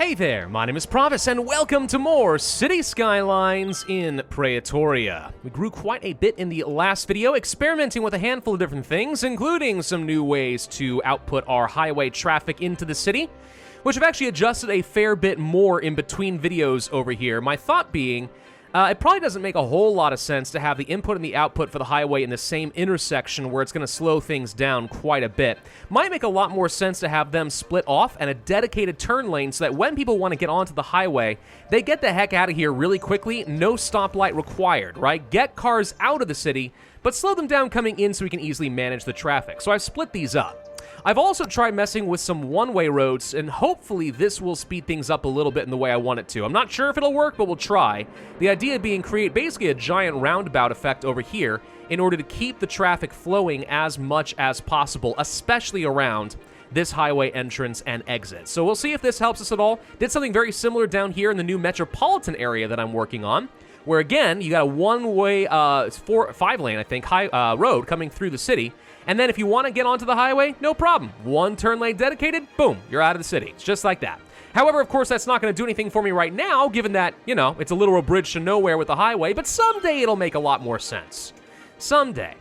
Hey there, my name is Pravus, and welcome to more City Skylines in Praetoria. We grew quite a bit in the last video, experimenting with a handful of different things, including some new ways to output our highway traffic into the city, which I've actually adjusted a fair bit more in between videos over here. My thought being, it probably doesn't make a whole lot of sense to have the input and the output for the highway in the same intersection where it's going to slow things down quite a bit. Might make a lot more sense to have them split off and a dedicated turn lane so that when people want to get onto the highway, they get the heck out of here really quickly, no stoplight required, right? Get cars out of the city, but slow them down coming in so we can easily manage the traffic. So I've split these up. I've also tried messing with some one-way roads, and hopefully this will speed things up a little bit in the way I want it to. I'm not sure if it'll work, but we'll try. The idea being create basically a giant roundabout effect over here in order to keep the traffic flowing as much as possible, especially around this highway entrance and exit. So we'll see if this helps us at all. Did something very similar down here in the new metropolitan area that I'm working on, where again, you got a one-way, 5-lane, I think, road coming through the city. And then if you want to get onto the highway, no problem. One turn lane dedicated, boom, you're out of the city. It's just like that. However, of course, that's not going to do anything for me right now, given that, you know, it's a literal bridge to nowhere with the highway, but someday it'll make a lot more sense. Someday.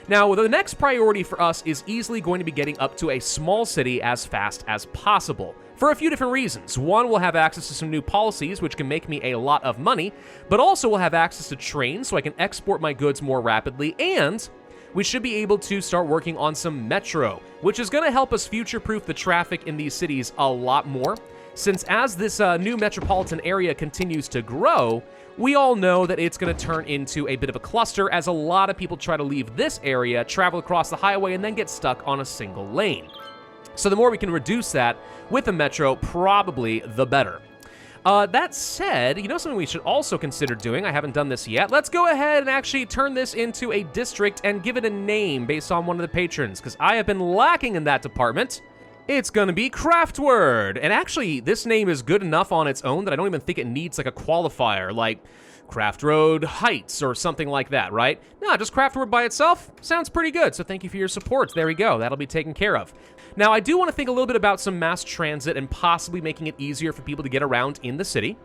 Now, the next priority for us is easily going to be getting up to a small city as fast as possible, for a few different reasons. One, we'll have access to some new policies, which can make me a lot of money, but also we'll have access to trains so I can export my goods more rapidly, and we should be able to start working on some metro, which is going to help us future-proof the traffic in these cities a lot more, since as this new metropolitan area continues to grow, we all know that it's going to turn into a bit of a cluster as a lot of people try to leave this area, travel across the highway, and then get stuck on a single lane. So the more we can reduce that with the metro, probably the better. That said, you know something we should also consider doing? I haven't done this yet. Let's go ahead and actually turn this into a district and give it a name based on one of the patrons, because I have been lacking in that department. It's gonna be Craftword. And actually, this name is good enough on its own that I don't even think it needs like a qualifier, like Craft Road Heights or something like that, right? No, just Craftword by itself sounds pretty good, so thank you for your support. There we go, that'll be taken care of. Now, I do want to think a little bit about some mass transit and possibly making it easier for people to get around in the city.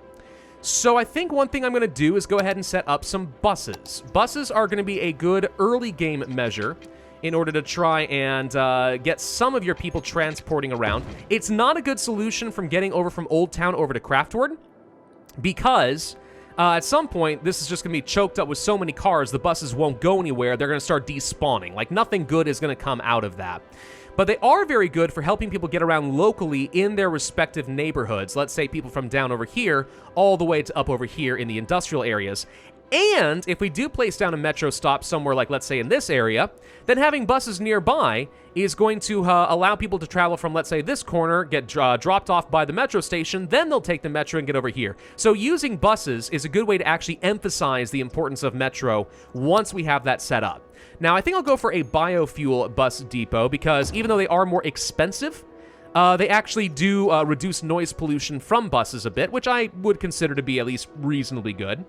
So I think one thing I'm going to do is go ahead and set up some buses. Buses are going to be a good early game measure in order to try and get some of your people transporting around. It's not a good solution from getting over from Old Town over to Craftword, because at some point, this is just going to be choked up with so many cars, the buses won't go anywhere. They're going to start despawning. Like, nothing good is going to come out of that. But they are very good for helping people get around locally in their respective neighborhoods. Let's say people from down over here all the way to up over here in the industrial areas. And if we do place down a metro stop somewhere like, let's say, in this area, then having buses nearby is going to allow people to travel from, let's say, this corner, get dropped off by the metro station, then they'll take the metro and get over here. So using buses is a good way to actually emphasize the importance of metro once we have that set up. Now, I think I'll go for a biofuel bus depot because even though they are more expensive, they actually do reduce noise pollution from buses a bit, which I would consider to be at least reasonably good.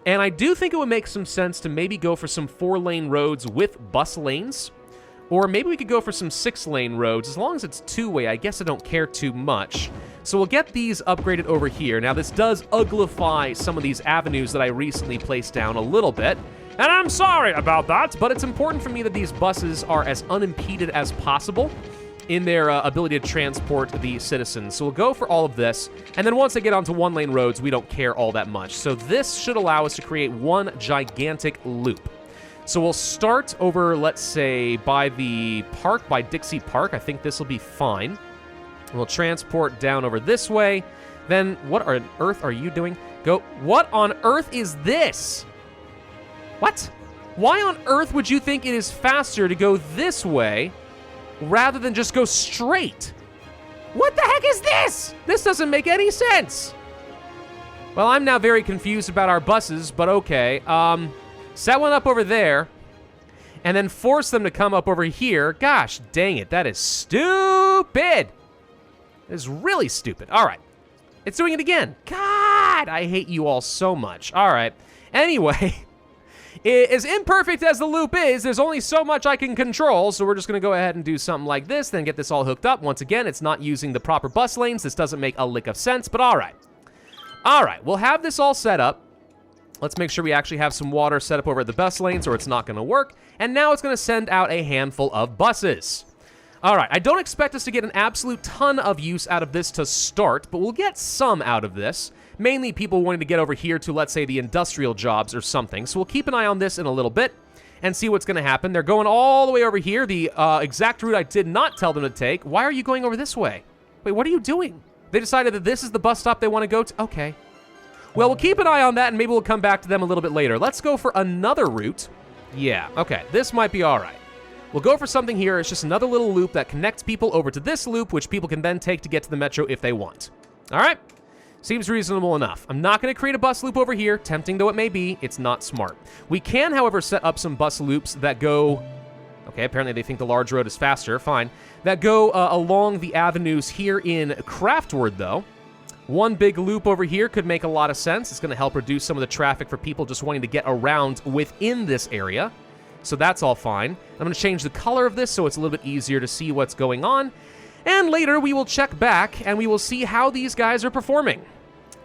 And I do think it would make some sense to maybe go for some 4-lane roads with bus lanes. Or maybe we could go for some 6-lane roads. As long as it's two-way, I guess I don't care too much. So we'll get these upgraded over here. Now, this does uglify some of these avenues that I recently placed down a little bit. And I'm sorry about that, but it's important for me that these buses are as unimpeded as possible in their ability to transport the citizens. So we'll go for all of this, and then once they get onto 1-lane roads, we don't care all that much. So this should allow us to create one gigantic loop. So we'll start over, let's say, by the park, by Dixie Park. I think this will be fine. We'll transport down over this way. Then what on earth are you doing? What on earth is this? What? Why on earth would you think it is faster to go this way rather than just go straight? What the heck is this? This doesn't make any sense. Well, I'm now very confused about our buses, but okay. Set one up over there, and then force them to come up over here. Gosh dang it, that is stupid. That is really stupid. All right. It's doing it again. God, I hate you all so much. All right. Anyway, As imperfect as the loop is, there's only so much I can control, so we're just going to go ahead and do something like this, then get this all hooked up. Once again, it's not using the proper bus lanes. This doesn't make a lick of sense, but all right. All right, we'll have this all set up. Let's make sure we actually have some water set up over at the bus lanes, or it's not going to work. And now it's going to send out a handful of buses. All right, I don't expect us to get an absolute ton of use out of this to start, but we'll get some out of this. Mainly people wanting to get over here to, let's say, the industrial jobs or something. So we'll keep an eye on this in a little bit and see what's going to happen. They're going all the way over here, the exact route I did not tell them to take. Why are you going over this way? Wait, what are you doing? They decided that this is the bus stop they want to go to? Okay. Well, we'll keep an eye on that, and maybe we'll come back to them a little bit later. Let's go for another route. Yeah, okay, this might be all right. We'll go for something here. It's just another little loop that connects people over to this loop, which people can then take to get to the metro if they want. All right? Seems reasonable enough. I'm not going to create a bus loop over here, tempting though it may be. It's not smart. We can, however, set up some bus loops that go... Okay, apparently they think the large road is faster. Fine. That go along the avenues here in Craftward, though. One big loop over here could make a lot of sense. It's going to help reduce some of the traffic for people just wanting to get around within this area. So that's all fine. I'm going to change the color of this so it's a little bit easier to see what's going on. And later we will check back and we will see how these guys are performing.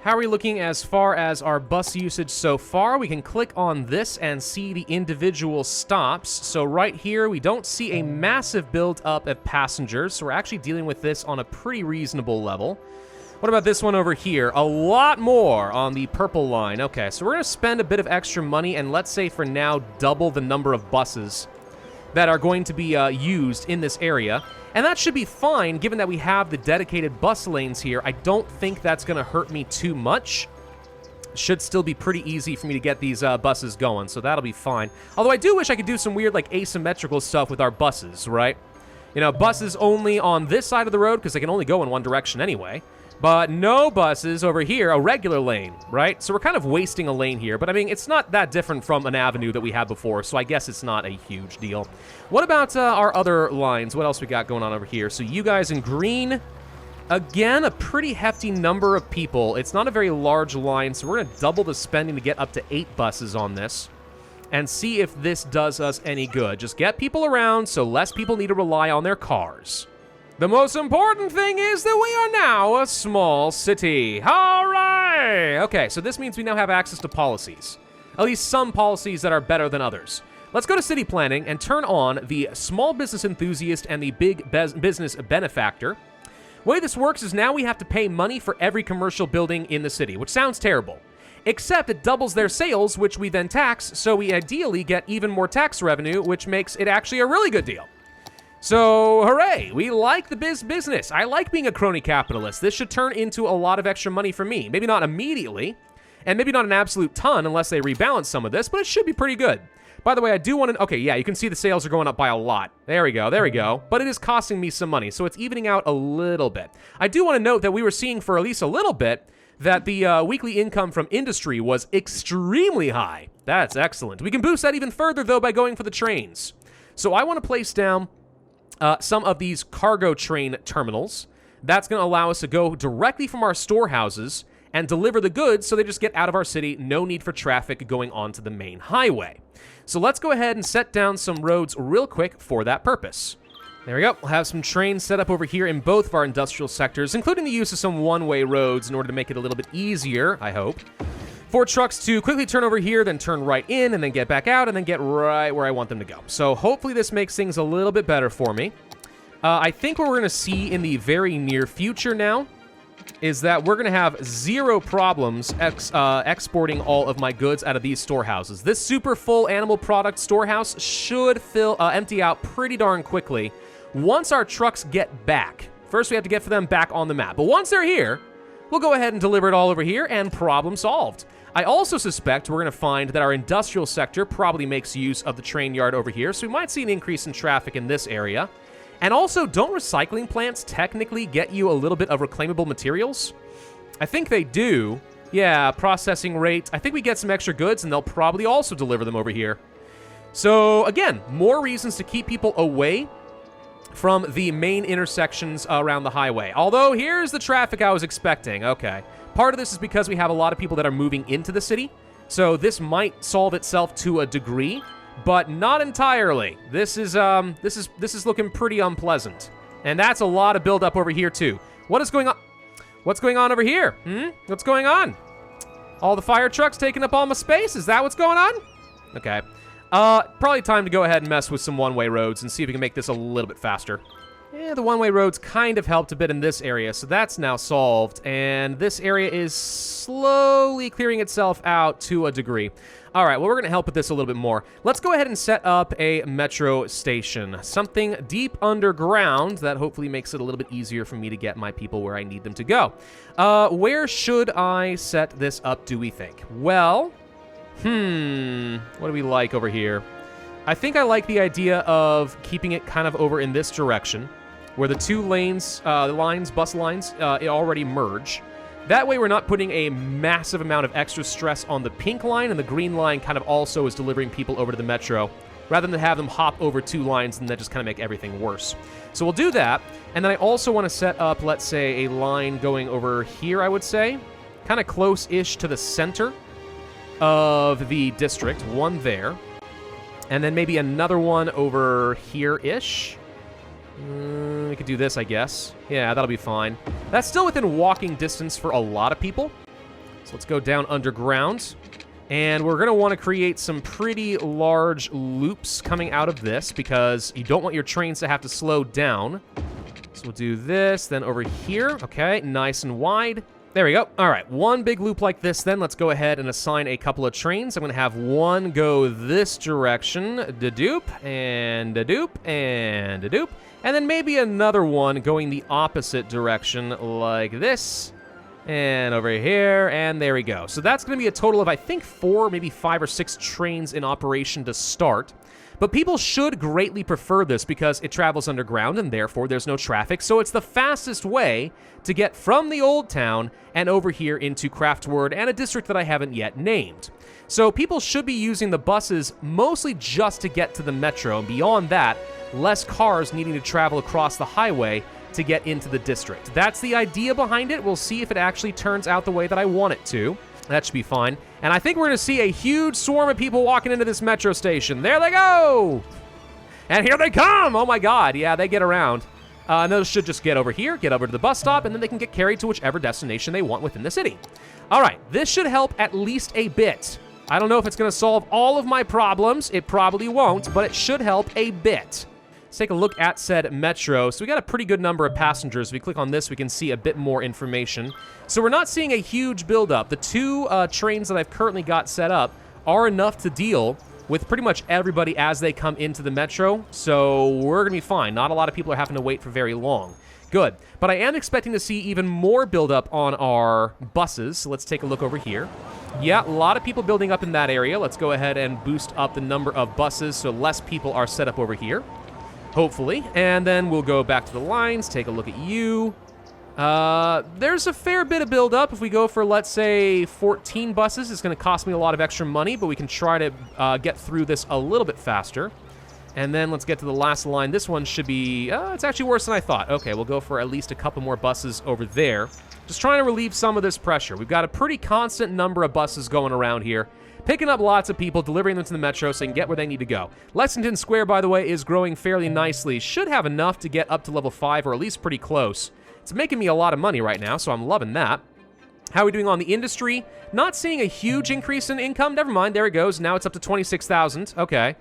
How are we looking as far as our bus usage so far? We can click on this and see the individual stops. So right here, we don't see a massive build up of passengers. So we're actually dealing with this on a pretty reasonable level. What about this one over here? A lot more on the purple line. Okay, so we're going to spend a bit of extra money and let's say for now double the number of buses that are going to be used in this area. And that should be fine, given that we have the dedicated bus lanes here. I don't think that's going to hurt me too much. Should still be pretty easy for me to get these buses going, so that'll be fine. Although I do wish I could do some weird, like, asymmetrical stuff with our buses, right? You know, buses only on this side of the road, because they can only go in one direction anyway. But no buses over here, a regular lane, right? So we're kind of wasting a lane here. But, I mean, it's not that different from an avenue that we had before, so I guess it's not a huge deal. What about our other lines? What else we got going on over here? So you guys in green, again, a pretty hefty number of people. It's not a very large line, so we're going to double the spending to get up to 8 buses on this and see if this does us any good. Just get people around so less people need to rely on their cars. The most important thing is that we are now a small city. All right! Okay, so this means we now have access to policies. At least some policies that are better than others. Let's go to city planning and turn on the small business enthusiast and the big business benefactor. The way this works is now we have to pay money for every commercial building in the city, which sounds terrible. Except it doubles their sales, which we then tax, so we ideally get even more tax revenue, which makes it actually a really good deal. So, hooray, we like the business. I like being a crony capitalist. This should turn into a lot of extra money for me. Maybe not immediately, and maybe not an absolute ton unless they rebalance some of this, but it should be pretty good. By the way, I do want to... Okay, yeah, you can see the sales are going up by a lot. There we go. But it is costing me some money, so it's evening out a little bit. I do want to note that we were seeing for at least a little bit that the weekly income from industry was extremely high. That's excellent. We can boost that even further, though, by going for the trains. So I want to place down... some of these cargo train terminals. That's going to allow us to go directly from our storehouses and deliver the goods so they just get out of our city. No need for traffic going onto the main highway. So let's go ahead and set down some roads real quick for that purpose. There we go. We'll have some trains set up over here in both of our industrial sectors, including the use of some one-way roads in order to make it a little bit easier, I hope. For trucks to quickly turn over here, then turn right in, and then get back out, and then get right where I want them to go. So hopefully this makes things a little bit better for me. I think what we're going to see in the very near future now is that we're going to have zero problems exporting all of my goods out of these storehouses. This super full animal product storehouse should empty out pretty darn quickly once our trucks get back. First, we have to get for them back on the map. But once they're here, we'll go ahead and deliver it all over here, and problem solved. I also suspect we're going to find that our industrial sector probably makes use of the train yard over here, so we might see an increase in traffic in this area. And also, don't recycling plants technically get you a little bit of reclaimable materials? I think they do. Yeah, processing rate. I think we get some extra goods, and they'll probably also deliver them over here. So, again, more reasons to keep people away from the main intersections around the highway. Although, here's the traffic I was expecting. Okay. Part of this is because we have a lot of people that are moving into the city. So this might solve itself to a degree, but not entirely. This is looking pretty unpleasant. And that's a lot of buildup over here too. What is going on? What's going on over here? What's going on? All the fire trucks taking up all my space? Is that what's going on? Okay. Probably time to go ahead and mess with some one-way roads and see if we can make this a little bit faster. Yeah, the one-way roads kind of helped a bit in this area, so that's now solved. And this area is slowly clearing itself out to a degree. All right, well, we're going to help with this a little bit more. Let's go ahead and set up a metro station. Something deep underground that hopefully makes it a little bit easier for me to get my people where I need them to go. Where should I set this up, do we think? Well, what do we like over here? I think I like the idea of keeping it kind of over in this direction, where the two lanes, bus lines, already merge. That way we're not putting a massive amount of extra stress on the pink line, and the green line kind of also is delivering people over to the metro, rather than have them hop over two lines and that just kind of make everything worse. So we'll do that, and then I also want to set up, let's say, a line going over here, I would say, kind of close-ish to the center of the district, one there, and then maybe another one over here-ish. We could do this, I guess. Yeah, that'll be fine. That's still within walking distance for a lot of people. So let's go down underground. And we're going to want to create some pretty large loops coming out of this because you don't want your trains to have to slow down. So we'll do this, then over here. Okay, nice and wide. There we go. All right, one big loop like this then. Let's go ahead and assign a couple of trains. I'm going to have one go this direction, da-doop, and da-doop, and da-doop. And then maybe another one going the opposite direction like this. And over here, and there we go. So that's going to be a total of, I think, 4, maybe 5 or 6 trains in operation to start. But people should greatly prefer this because it travels underground and therefore there's no traffic. So it's the fastest way to get from the old town and over here into Craftward and a district that I haven't yet named. So people should be using the buses mostly just to get to the metro. And beyond that, less cars needing to travel across the highway to get into the district. That's the idea behind it. We'll see if it actually turns out the way that I want it to. That should be fine. And I think we're going to see a huge swarm of people walking into this metro station. There they go! And here they come! Oh my god, yeah, they get around. And those should just get over here, get over to the bus stop, and then they can get carried to whichever destination they want within the city. All right, this should help at least a bit. I don't know if it's going to solve all of my problems. It probably won't, but it should help a bit. Let's take a look at said metro. So we got a pretty good number of passengers. If we click on this, we can see a bit more information. So we're not seeing a huge buildup. The 2 trains that I've currently got set up are enough to deal with pretty much everybody as they come into the metro. So we're going to be fine. Not a lot of people are having to wait for very long. Good. But I am expecting to see even more buildup on our buses. So let's take a look over here. Yeah, a lot of people building up in that area. Let's go ahead and boost up the number of buses so less people are set up over here. Hopefully. And then we'll go back to the lines, take a look at you. There's a fair bit of build-up. If we go for, let's say, 14 buses, it's going to cost me a lot of extra money, but we can try to get through this a little bit faster. And then let's get to the last line. This one should be... it's actually worse than I thought. Okay, we'll go for at least a couple more buses over there. Just trying to relieve some of this pressure. We've got a pretty constant number of buses going around here. Picking up lots of people, delivering them to the metro so they can get where they need to go. Lexington Square, by the way, is growing fairly nicely. Should have enough to get up to level 5, or at least pretty close. It's making me a lot of money right now, so I'm loving that. How are we doing on the industry? Not seeing a huge increase in income. Never mind, there it goes. Now it's up to 26,000. Okay.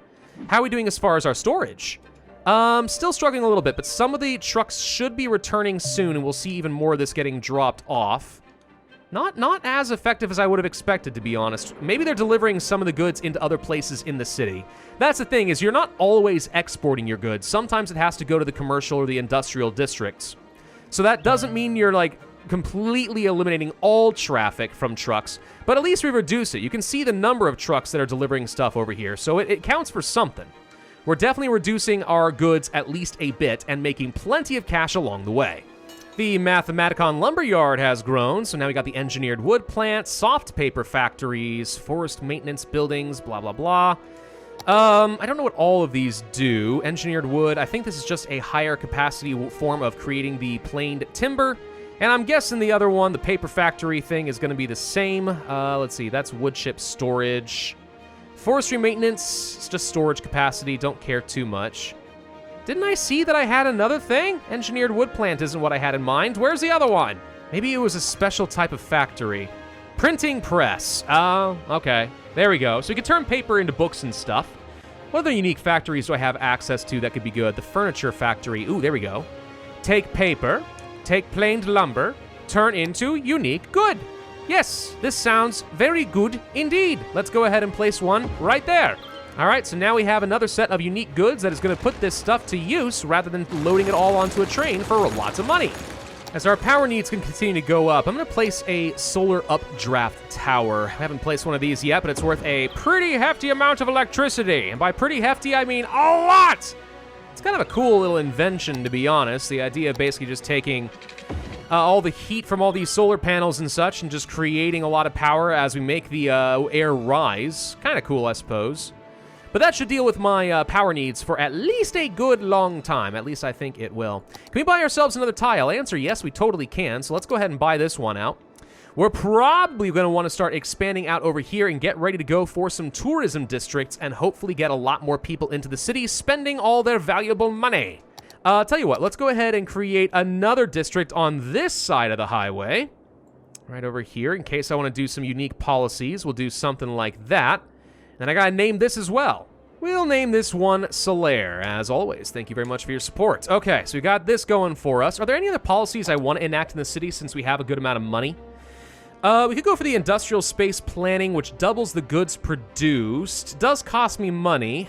How are we doing as far as our storage? Still struggling a little bit, but some of the trucks should be returning soon, and we'll see even more of this getting dropped off. Not as effective as I would have expected, to be honest. Maybe they're delivering some of the goods into other places in the city. That's the thing, is you're not always exporting your goods. Sometimes it has to go to the commercial or the industrial districts. So that doesn't mean you're, like, completely eliminating all traffic from trucks, but at least we reduce it. You can see the number of trucks that are delivering stuff over here, so it counts for something. We're definitely reducing our goods at least a bit and making plenty of cash along the way. The Mathematicon Lumberyard has grown, so now we got the engineered wood plant, soft paper factories, forest maintenance buildings, blah, blah, blah. I don't know what all of these do. Engineered wood, I think this is just a higher capacity form of creating the planed timber. And I'm guessing the other one, the paper factory thing, is going to be the same. Let's see, that's wood chip storage. Forestry maintenance, it's just storage capacity, don't care too much. Didn't I see that I had another thing? Engineered wood plant isn't what I had in mind. Where's the other one? Maybe it was a special type of factory. Printing press. Oh, okay. There we go. So we can turn paper into books and stuff. What other unique factories do I have access to that could be good? The furniture factory. Ooh, there we go. Take paper, take planed lumber, turn into unique good. Yes, this sounds very good indeed. Let's go ahead and place one right there. All right, so now we have another set of unique goods that is going to put this stuff to use rather than loading it all onto a train for lots of money. As our power needs can continue to go up, I'm going to place a solar updraft tower. I haven't placed one of these yet, but it's worth a pretty hefty amount of electricity. And by pretty hefty, I mean a lot! It's kind of a cool little invention, to be honest. The idea of basically just taking all the heat from all these solar panels and such and just creating a lot of power as we make the air rise. Kind of cool, I suppose. But that should deal with my power needs for at least a good long time. At least I think it will. Can we buy ourselves another tile? Answer, yes, we totally can. So let's go ahead and buy this one out. We're probably going to want to start expanding out over here and get ready to go for some tourism districts and hopefully get a lot more people into the city spending all their valuable money. Tell you what, let's go ahead and create another district on this side of the highway. Right over here, in case I want to do some unique policies. We'll do something like that. And I gotta name this as well. We'll name this one Solaire, as always. Thank you very much for your support. Okay, so we got this going for us. Are there any other policies I want to enact in the city since we have a good amount of money? We could go for the industrial space planning, which doubles the goods produced. Does cost me money.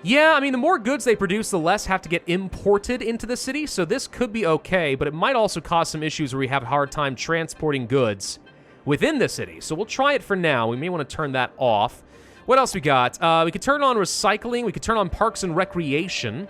Yeah, I mean, the more goods they produce, the less have to get imported into the city, so this could be okay, but it might also cause some issues where we have a hard time transporting goods within the city. So we'll try it for now. We may want to turn that off. What else we got? We could turn on recycling. We could turn on parks and recreation.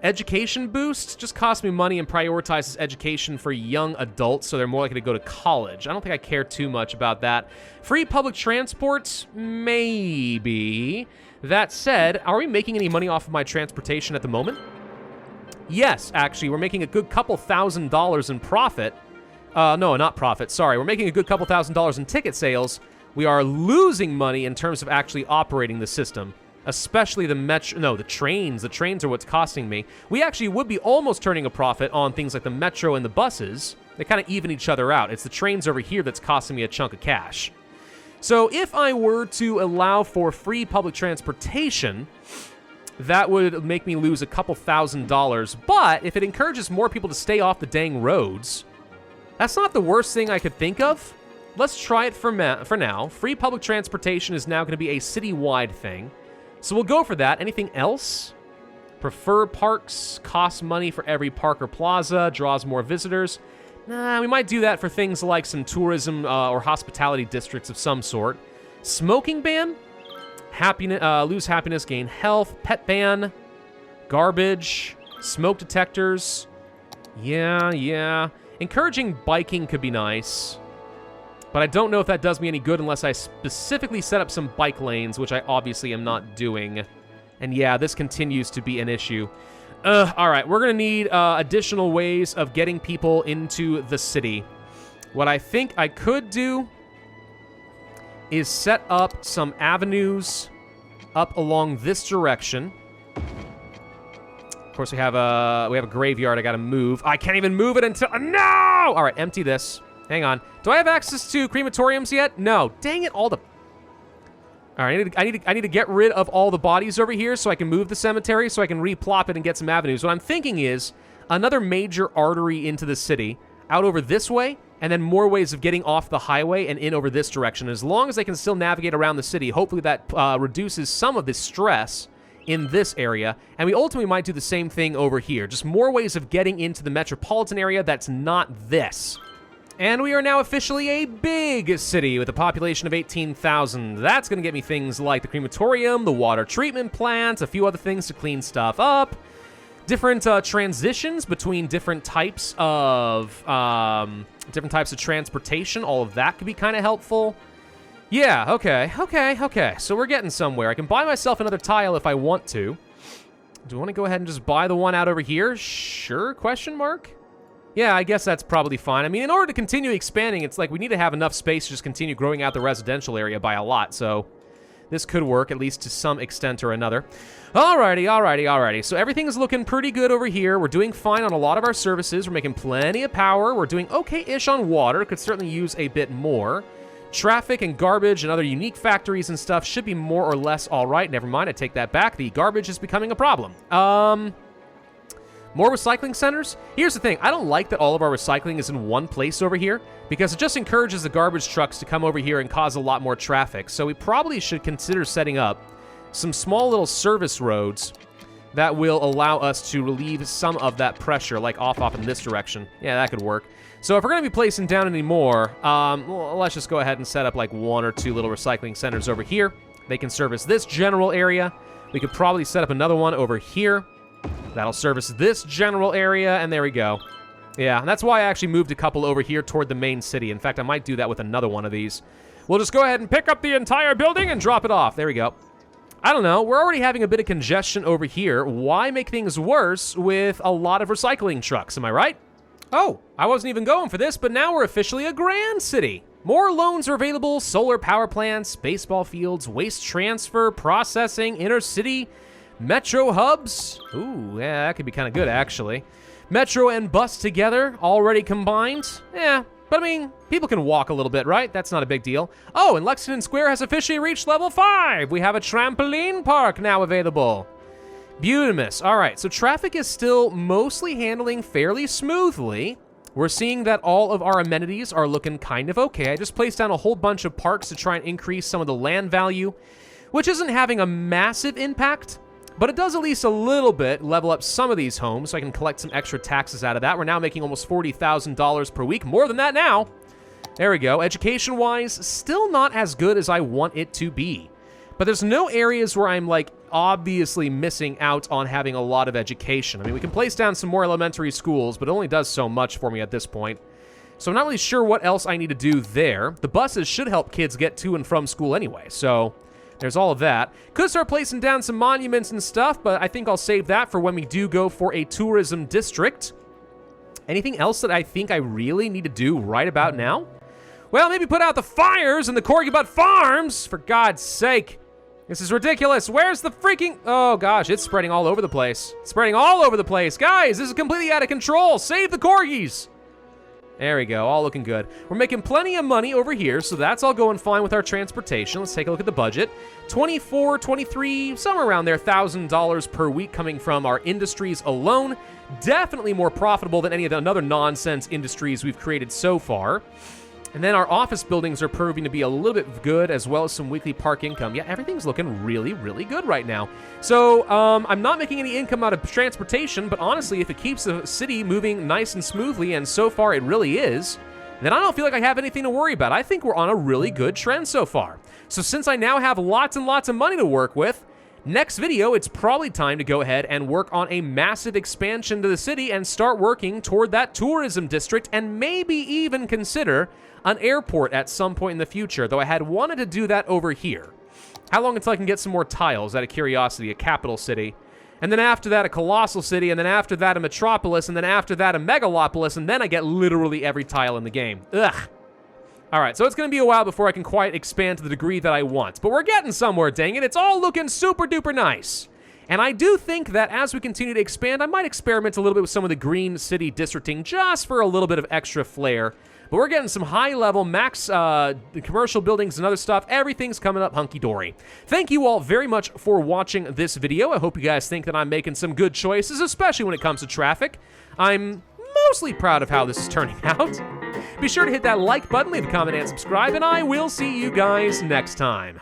Education boost just costs me money and prioritizes education for young adults, so they're more likely to go to college. I don't think I care too much about that. Free public transport? Maybe. That said, are we making any money off of my transportation at the moment? Yes, actually, we're making a good couple $1,000s in profit. No, not profit, sorry. We're making a good couple $1,000s in ticket sales. We are losing money in terms of actually operating the system, especially the trains. The trains are what's costing me. We actually would be almost turning a profit on things like the metro and the buses. They kind of even each other out. It's the trains over here that's costing me a chunk of cash. So if I were to allow for free public transportation, that would make me lose a couple $1,000s. But if it encourages more people to stay off the dang roads, that's not the worst thing I could think of. Let's try it for now. Free public transportation is now going to be a citywide thing. So we'll go for that. Anything else? Prefer parks, costs money for every park or plaza, draws more visitors. Nah, we might do that for things like some tourism or hospitality districts of some sort. Smoking ban? Lose happiness, gain health. Pet ban. Garbage. Smoke detectors. Yeah. Encouraging biking could be nice. But I don't know if that does me any good unless I specifically set up some bike lanes, which I obviously am not doing. And yeah, this continues to be an issue. All right, we're going to need additional ways of getting people into the city. What I think I could do is set up some avenues up along this direction. Of course, we have a graveyard I got to move. I can't even move it until... no! All right, empty this. Hang on. Do I have access to crematoriums yet? No. Dang it, all the... All right, I need to get rid of all the bodies over here so I can move the cemetery so I can replop it and get some avenues. What I'm thinking is another major artery into the city out over this way, and then more ways of getting off the highway and in over this direction. As long as I can still navigate around the city, hopefully that reduces some of the stress in this area. And we ultimately might do the same thing over here. Just more ways of getting into the metropolitan area that's not this. And we are now officially a big city with a population of 18,000. That's going to get me things like the crematorium, the water treatment plant, a few other things to clean stuff up, different transitions between different types of transportation. All of that could be kind of helpful. Yeah, okay. So we're getting somewhere. I can buy myself another tile if I want to. Do I want to go ahead and just buy the one out over here? Sure, question mark? Yeah, I guess that's probably fine. I mean, in order to continue expanding, it's like we need to have enough space to just continue growing out the residential area by a lot, so this could work, at least to some extent or another. Alrighty. So everything is looking pretty good over here. We're doing fine on a lot of our services. We're making plenty of power. We're doing okay-ish on water. Could certainly use a bit more. Traffic and garbage and other unique factories and stuff should be more or less all right. Never mind, I take that back. The garbage is becoming a problem. More recycling centers? Here's the thing, I don't like that all of our recycling is in one place over here, because it just encourages the garbage trucks to come over here and cause a lot more traffic. So we probably should consider setting up some small little service roads that will allow us to relieve some of that pressure, like off in this direction. Yeah, that could work. So if we're going to be placing down any more, well, let's just go ahead and set up like 1 or 2 little recycling centers over here. They can service this general area. We could probably set up another one over here. That'll service this general area, and there we go. Yeah, that's why I actually moved a couple over here toward the main city. In fact, I might do that with another one of these. We'll just go ahead and pick up the entire building and drop it off. There we go. I don't know. We're already having a bit of congestion over here. Why make things worse with a lot of recycling trucks? Am I right? Oh, I wasn't even going for this, but now we're officially a grand city. More loans are available, solar power plants, baseball fields, waste transfer, processing, inner city, metro hubs. Ooh, yeah, that could be kind of good, actually. Metro and bus together, already combined. Yeah, but I mean, people can walk a little bit, right? That's not a big deal. Oh, and Lexington Square has officially reached level 5. We have a trampoline park now available. Beautimous. All right, so traffic is still mostly handling fairly smoothly. We're seeing that all of our amenities are looking kind of okay. I just placed down a whole bunch of parks to try and increase some of the land value, which isn't having a massive impact, but it does at least a little bit level up some of these homes so I can collect some extra taxes out of that. We're now making almost $40,000 per week, more than that now. There we go. Education-wise, still not as good as I want it to be. But there's no areas where I'm, like, obviously missing out on having a lot of education. I mean, we can place down some more elementary schools, but it only does so much for me at this point. So I'm not really sure what else I need to do there. The buses should help kids get to and from school anyway, so there's all of that. Could start placing down some monuments and stuff, but I think I'll save that for when we do go for a tourism district. Anything else that I think I really need to do right about now? Well, maybe put out the fires in the Corgi Butt Farms, for God's sake. This is ridiculous. Where's the freaking... Oh, gosh, it's spreading all over the place. It's spreading all over the place. Guys, this is completely out of control. Save the corgis. There we go, all looking good. We're making plenty of money over here, so that's all going fine with our transportation. Let's take a look at the budget. 24, 23, somewhere around there, $1,000 per week coming from our industries alone. Definitely more profitable than any of the other nonsense industries we've created so far. And then our office buildings are proving to be a little bit good, as well as some weekly park income. Yeah, everything's looking really, really good right now. So, I'm not making any income out of transportation, but honestly, if it keeps the city moving nice and smoothly, and so far it really is, then I don't feel like I have anything to worry about. I think we're on a really good trend so far. So since I now have lots and lots of money to work with, next video, it's probably time to go ahead and work on a massive expansion to the city and start working toward that tourism district, and maybe even consider an airport at some point in the future, though I had wanted to do that over here. How long until I can get some more tiles, out of curiosity, a capital city, and then after that a colossal city, and then after that a metropolis, and then after that a megalopolis, and then I get literally every tile in the game. Ugh. Alright, so it's going to be a while before I can quite expand to the degree that I want, but we're getting somewhere, dang it. It's all looking super duper nice. And I do think that as we continue to expand, I might experiment a little bit with some of the green city districting just for a little bit of extra flair. But we're getting some high-level max commercial buildings and other stuff. Everything's coming up hunky-dory. Thank you all very much for watching this video. I hope you guys think that I'm making some good choices, especially when it comes to traffic. I'm mostly proud of how this is turning out. Be sure to hit that like button, leave a comment, and subscribe, and I will see you guys next time.